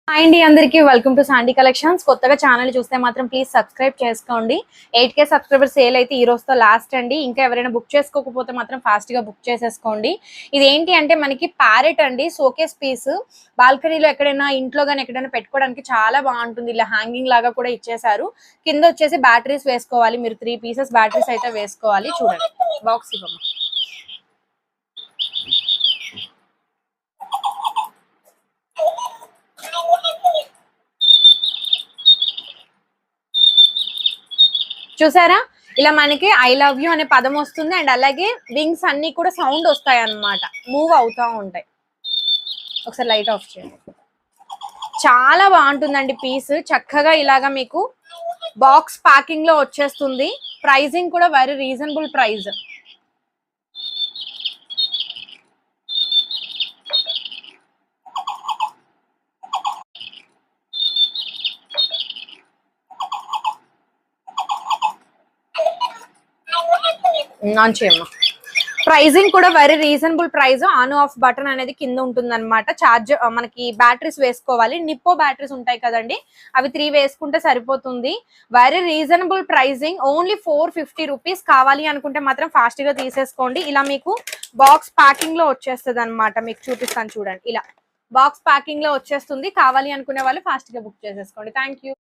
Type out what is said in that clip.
Hi అండి అందరికీ welcome to Sandy collections. కొత్తగా ఛానల్ చూస్తే మాత్రం ప్లీజ్ సబ్స్క్రైబ్ చేసుకోండి. 8K సబ్స్క్రైబర్ సేల్ అయితే ఈ రోజుతో లాస్ట్ అండి. ఇంకా ఎవరైనా బుక్ చేసుకోకపోతే మాత్రం ఫాస్ట్ గా బుక్ చేసేసుకోండి. ఇది ఏంటి అంటే మనకి ప్యారెట్ అండి, షోకేస్ పీస్. బాల్కనీలో ఎక్కడైనా ఇంట్లో గానీ ఎక్కడైనా పెట్టుకోవడానికి చాలా బాగుంటుంది. ఇలా హ్యాంగింగ్ లాగా కూడా ఇచ్చేసారు. కింద వచ్చేసి బ్యాటరీస్ వేసుకోవాలి. మీరు 3 పీసెస్ బ్యాటరీస్ అయితే వేసుకోవాలి. చూడండి బాక్స్ ఇవ్వమ్మా. చూసారా, ఇలా మనకి ఐ లవ్ యూ అనే పదం వస్తుంది. అండ్ అలాగే వింగ్స్ అన్ని కూడా సౌండ్ వస్తాయి అన్నమాట, మూవ్ అవుతా ఉంటాయి. ఒకసారి లైట్ ఆఫ్ చేయండి. చాలా బాగుంటుందండి పీస్. చక్కగా ఇలాగా మీకు బాక్స్ ప్యాకింగ్ లో వచ్చేస్తుంది. ప్రైజింగ్ కూడా వెరీ రీజనబుల్ ప్రైస్. ఆన్ చేయమ్మా. ప్రైజింగ్ కూడా very reasonable price. On off button అనేది కింద ఉంటుంది అనమాట. చార్జ్ మనకి బ్యాటరీస్ వేసుకోవాలి. నిప్పో బ్యాటరీస్ ఉంటాయి కదండి, అవి 3 వేసుకుంటే సరిపోతుంది. Very reasonable pricing. Only 450 rupees. కావాలి అనుకుంటే మాత్రం ఫాస్ట్ గా తీసేసుకోండి. ఇలా మీకు బాక్స్ ప్యాకింగ్ లో వచ్చేస్తుంది అనమాట. మీకు చూపిస్తాను చూడండి. ఇలా బాక్స్ ప్యాకింగ్ లో వచ్చేస్తుంది. కావాలి అనుకునే వాళ్ళు ఫాస్ట్ గా బుక్ చేసేసుకోండి. Thank you.